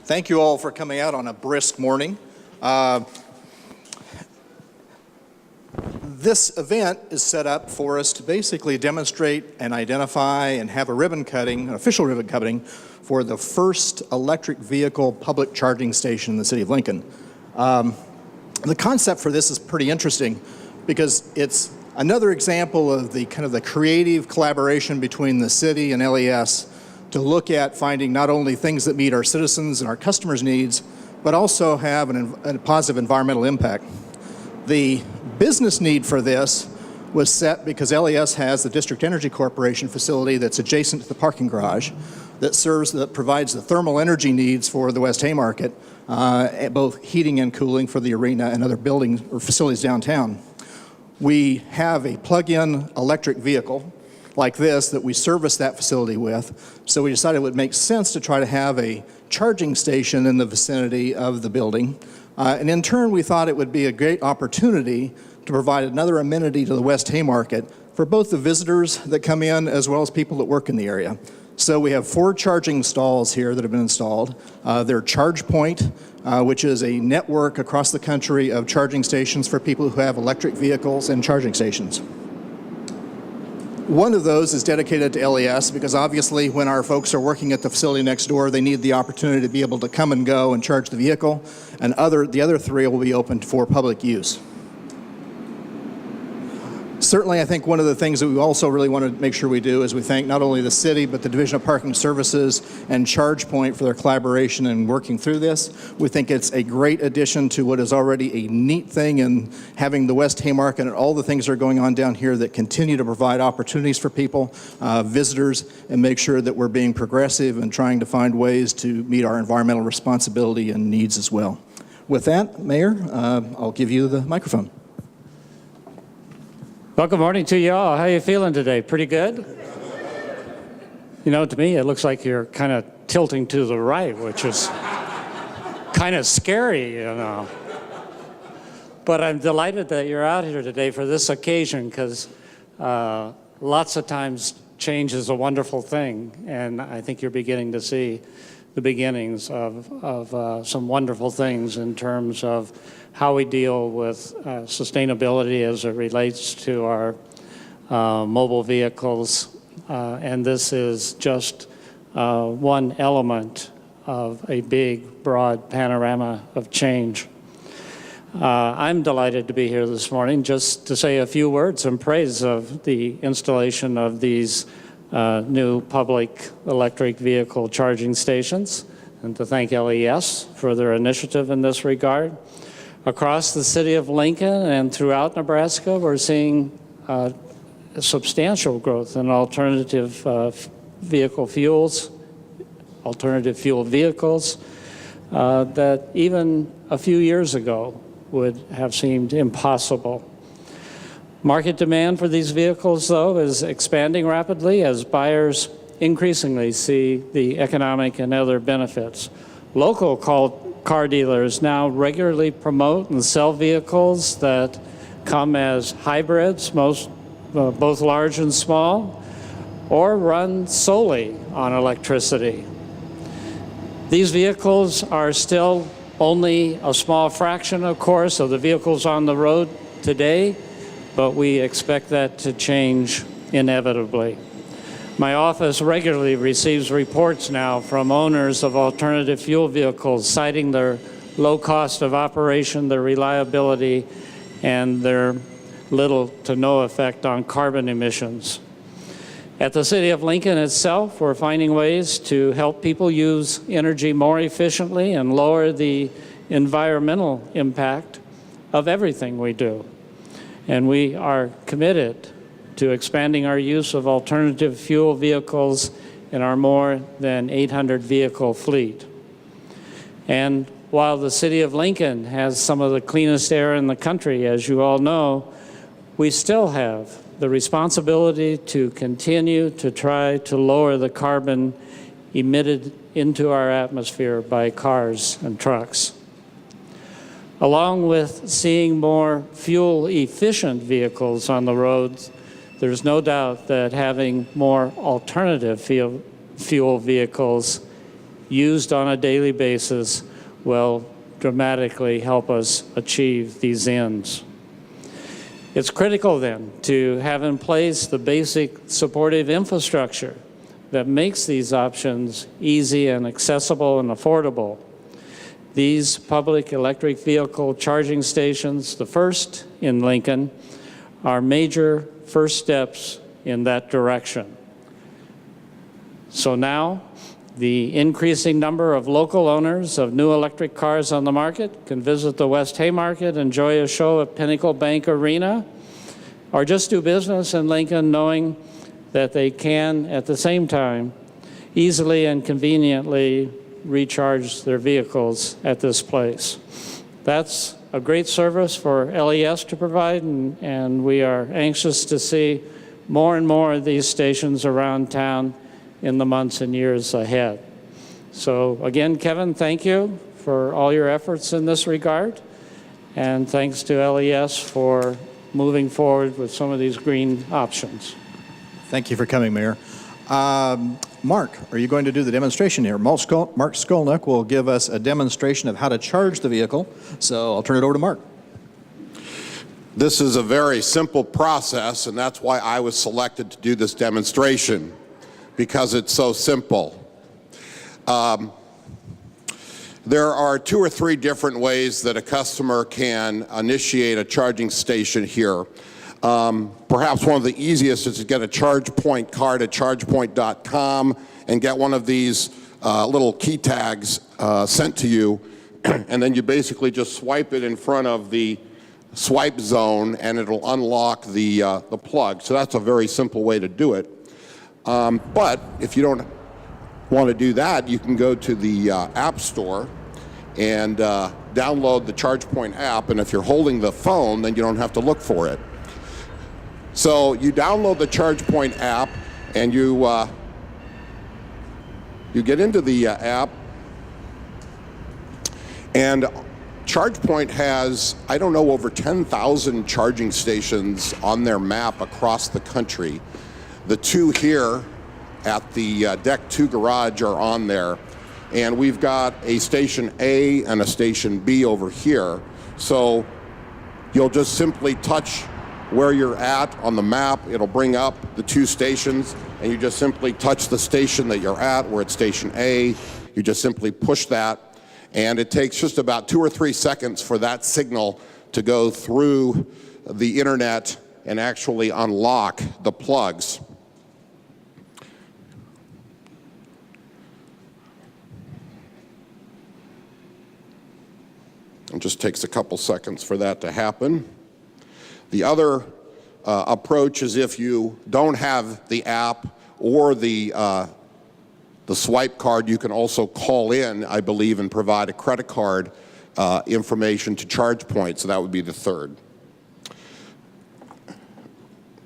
Thank you all for coming out on a brisk morning. This event is set up for us to basically demonstrate and identify and have a ribbon cutting, an official ribbon cutting, for the first electric vehicle public charging station in the city of Lincoln. The concept for this is pretty interesting because it's another example of the kind of the creative collaboration between the city and LES to look at finding not only things that meet our citizens and our customers' needs, but also have a positive environmental impact. The business need for this was set because LES has the District Energy Corporation facility that's adjacent to the parking garage that provides the thermal energy needs for the West Haymarket, both heating and cooling for the arena and other buildings or facilities downtown. We have a plug-in electric vehicle like this that we service that facility with, so we decided it would make sense to try to have a charging station in the vicinity of the building. And in turn, we thought it would be a great opportunity to provide another amenity to the West Haymarket for both the visitors that come in as well as people that work in the area. So we have 4 charging stalls here that have been installed. They're ChargePoint, which is a network across the country of charging stations for people who have electric vehicles and charging stations. One of those is dedicated to LES because obviously when our folks are working at the facility next door, they need the opportunity to be able to come and go and charge the vehicle, and the other 3 will be open for public use. Certainly, I think one of the things that we also really want to make sure we do is we thank not only the city, but the Division of Parking Services and ChargePoint for their collaboration in working through this. We think it's a great addition to what is already a neat thing in having the West Haymarket and all the things that are going on down here that continue to provide opportunities for people, visitors, and make sure that we're being progressive and trying to find ways to meet our environmental responsibility and needs as well. With that, Mayor, I'll give you the microphone. Well, good morning to you all. How are you feeling today? Pretty good? You know, to me, it looks like you're kind of tilting to the right, which is kind of scary, you know. But I'm delighted that you're out here today for this occasion because lots of times change is a wonderful thing, and I think you're beginning to see the beginnings of some wonderful things in terms of how we deal with sustainability as it relates to our mobile vehicles. And this is just one element of a big, broad panorama of change. I'm delighted to be here this morning just to say a few words in praise of the installation of these new public electric vehicle charging stations, and to thank LES for their initiative in this regard. Across the city of Lincoln and throughout Nebraska, we're seeing substantial growth in alternative vehicle fuels, alternative fuel vehicles that even a few years ago would have seemed impossible. Market demand for these vehicles, though, is expanding rapidly as buyers increasingly see the economic and other benefits. Local car dealers now regularly promote and sell vehicles that come as hybrids, both large and small, or run solely on electricity. These vehicles are still only a small fraction, of course, of the vehicles on the road today, but we expect that to change inevitably. My office regularly receives reports now from owners of alternative fuel vehicles citing their low cost of operation, their reliability, and their little to no effect on carbon emissions. At the City of Lincoln itself, we're finding ways to help people use energy more efficiently and lower the environmental impact of everything we do. And we are committed to expanding our use of alternative fuel vehicles in our more than 800 vehicle fleet. And while the City of Lincoln has some of the cleanest air in the country, as you all know, we still have the responsibility to continue to try to lower the carbon emitted into our atmosphere by cars and trucks. Along with seeing more fuel-efficient vehicles on the roads, there's no doubt that having more alternative fuel vehicles used on a daily basis will dramatically help us achieve these ends. It's critical then to have in place the basic supportive infrastructure that makes these options easy and accessible and affordable. These public electric vehicle charging stations, the first in Lincoln, are major first steps in that direction. So now, the increasing number of local owners of new electric cars on the market can visit the West Haymarket, enjoy a show at Pinnacle Bank Arena, or just do business in Lincoln knowing that they can, at the same time, easily and conveniently recharge their vehicles at this place. That's a great service for LES to provide, and we are anxious to see more and more of these stations around town in the months and years ahead. So again, Kevin, thank you for all your efforts in this regard, and thanks to LES for moving forward with some of these green options. Thank you for coming, Mayor. Mark, are you going to do the demonstration here? Mark Skolnick will give us a demonstration of how to charge the vehicle, so I'll turn it over to Mark. This is a very simple process, and that's why I was selected to do this demonstration, because it's so simple. There are 2 or 3 different ways that a customer can initiate a charging station here. Perhaps one of the easiest is to get a ChargePoint card at chargepoint.com and get one of these little key tags sent to you, and then you basically just swipe it in front of the swipe zone and it'll unlock the plug. So that's a very simple way to do it. But if you don't want to do that, you can go to the App Store and download the ChargePoint app, and if you're holding the phone, then you don't have to look for it. So you download the ChargePoint app, and you get into the app, and ChargePoint has, I don't know, over 10,000 charging stations on their map across the country. The 2 here at the Deck 2 garage are on there, and we've got a Station A and a Station B over here. So you'll just simply touch where you're at on the map. It'll bring up the 2 stations, and you just simply touch the station that you're at. We're at Station A. You just simply push that, and it takes just about 2 or 3 seconds for that signal to go through the internet and actually unlock the plugs. It just takes a couple seconds for that to happen. The other approach is if you don't have the app or the swipe card, you can also call in, I believe, and provide a credit card information to ChargePoint. So that would be the third.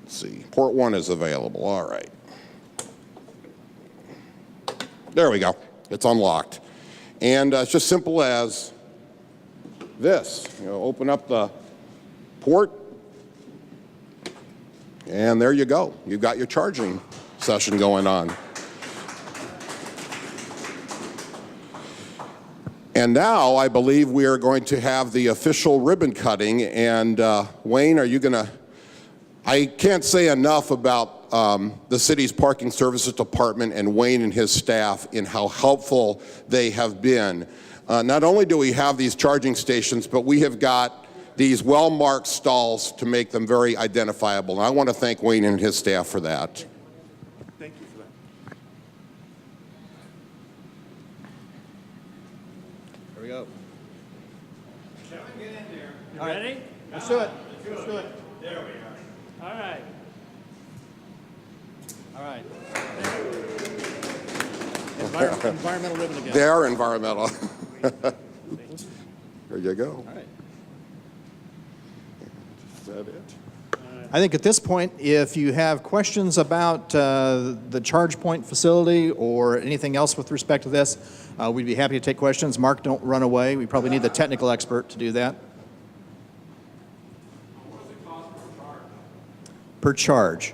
Let's see, port 1 is available. All right. There we go. It's unlocked. And it's just simple as this. Open up the port, and there you go. You've got your charging session going on. And now I believe we are going to have the official ribbon cutting. And Wayne, are you going to? I can't say enough about the city's parking services department and Wayne and his staff in how helpful they have been. Not only do we have these charging stations, but we have got these well-marked stalls to make them very identifiable. And I want to thank Wayne and his staff for that. Thank you for that. There we go. Kevin, get in there. You All right. ready? Let's do it. Let's do it. There we are. All right. All right. Environmental ribbon again. They are environmental. There you go. All right. Is that it? I think at this point, if you have questions about the ChargePoint facility or anything else with respect to this, we'd be happy to take questions. Mark, don't run away. We probably need the technical expert to do that. What does it cost per charge?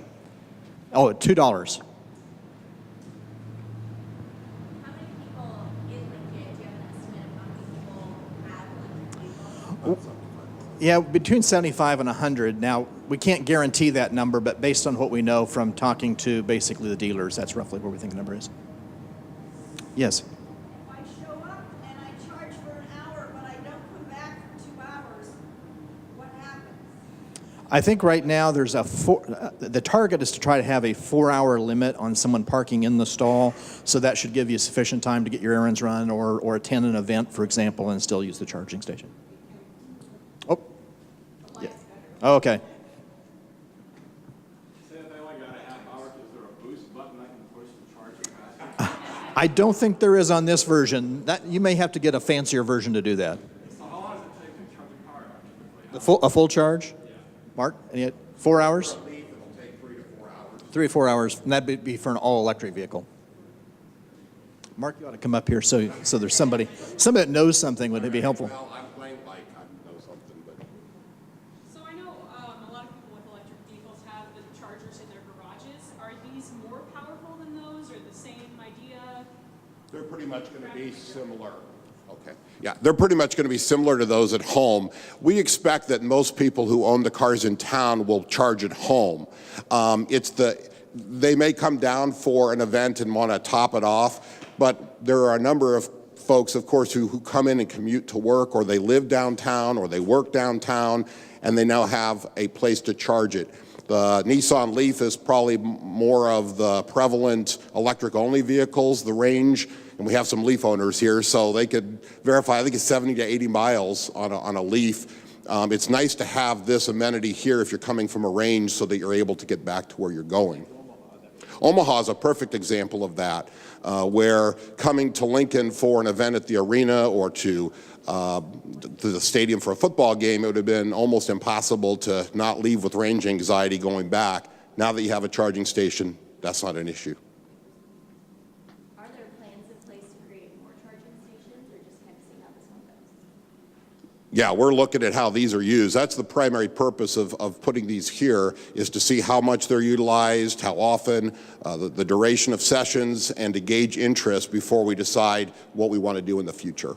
Per charge. Oh, $2. How many people Yeah, between 75 and 100. Now, we can't guarantee that number, but based on what we know from talking to basically the dealers, that's roughly where we think the number is. Yes. If I show up and I charge for an hour, but I don't come back for 2 hours, what happens? I think right now there's the target is to try to have a 4-hour limit on someone parking in the stall, so that should give you sufficient time to get your errands run or attend an event, for example, and still use the charging station. Oh. Yeah. Oh, okay. Say if I only got a half hour, is there a boost button I can push to charge it faster? I don't think there is on this version. That you may have to get a fancier version to do that. So how long does it take to charge a car quickly? A full charge? Yeah. Mark, 4 hours? It'll take 3 to 4 hours. 3 or 4 hours, and that'd be for an all-electric vehicle. Mark, you ought to come up here so there's somebody that knows something. Would it be helpful? Well, I'm playing like I know something, but So I know a lot of people with electric vehicles have the chargers in their garages. Are these more powerful than those, or the same idea? they're pretty much going to be similar. Okay. Yeah, they're pretty much going to be similar to those at home. We expect that most people who own the cars in town will charge at home. They may come down for an event and want to top it off, but there are a number of folks, of course, who come in and commute to work, or they live downtown, or they work downtown, and they now have a place to charge it. The Nissan Leaf is probably more of the prevalent electric-only vehicles, the range, and we have some Leaf owners here, so they could verify, I think it's 70 to 80 miles on a Leaf. It's nice to have this amenity here if you're coming from a range so that you're able to get back to where you're going. Omaha is a perfect example of that, where coming to Lincoln for an event at the arena or to the stadium for a football game, it would have been almost impossible to not leave with range anxiety going back. Now that you have a charging station, that's not an issue. Are there plans in place to create more charging stations, or just kind of seeing how this one goes? Yeah, we're looking at how these are used. That's the primary purpose of putting these here, is to see how much they're utilized, how often, the duration of sessions, and to gauge interest before we decide what we want to do in the future.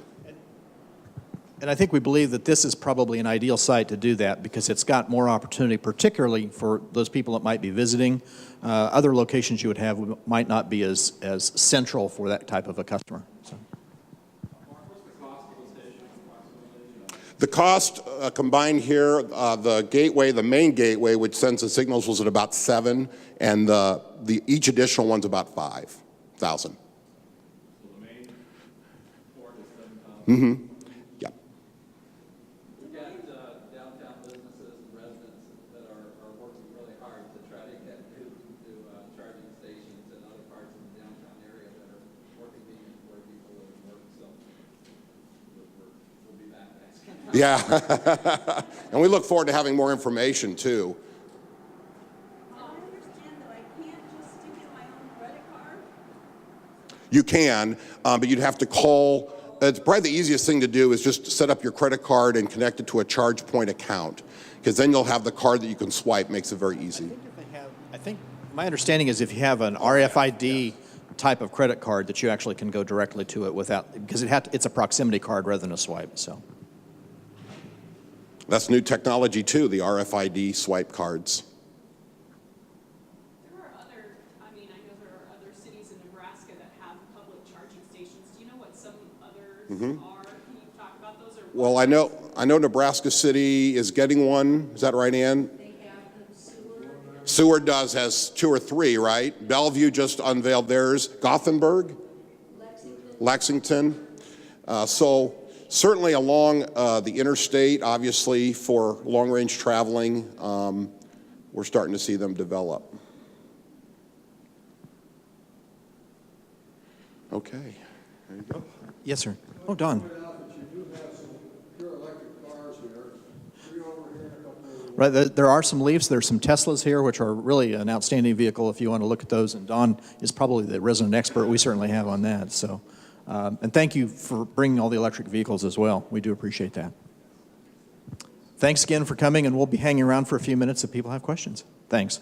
And I think we believe that this is probably an ideal site to do that because it's got more opportunity, particularly for those people that might be visiting. Other locations you would have might not be as central for that type of a customer. So. The cost combined here, the gateway, the main gateway, which sends the signals, was at about $7,000, and each additional one's about $5,000. So the main port is 7,000? Mm-hmm. Yep. We've got downtown businesses and residents that are working really hard to try to get to charging stations in other parts of the downtown area that are more convenient for people live and work. So we'll be back next. Yeah. And we look forward to having more information, too. I understand that I can't just stick in my own credit card. You can, but you'd have to call. It's probably the easiest thing to do is just set up your credit card and connect it to a ChargePoint account, because then you'll have the card that you can swipe. Makes it very easy. I think my understanding is if you have an RFID type of credit card that you actually can go directly to it without, because it's a proximity card rather than a swipe. So. That's new technology, too, the RFID swipe cards. There are other, I know there are other cities in Nebraska that have public charging stations. Do you know what some others are? Can you talk about those? Or Well, I know Nebraska City is getting one. Is that right, Ann? They have the sewer. Seward has 2 or 3, right? Bellevue just unveiled theirs. Gothenburg? Lexington. So certainly along the interstate, obviously, for long-range traveling, we're starting to see them develop. Okay. There you go. Yes, sir. Oh, Don. Right, there are some Leafs, there's some Teslas here, which are really an outstanding vehicle if you want to look at those, and Don is probably the resident expert we certainly have on that. So, and thank you for bringing all the electric vehicles as well. We do appreciate that. Thanks again for coming, and we'll be hanging around for a few minutes if people have questions. Thanks.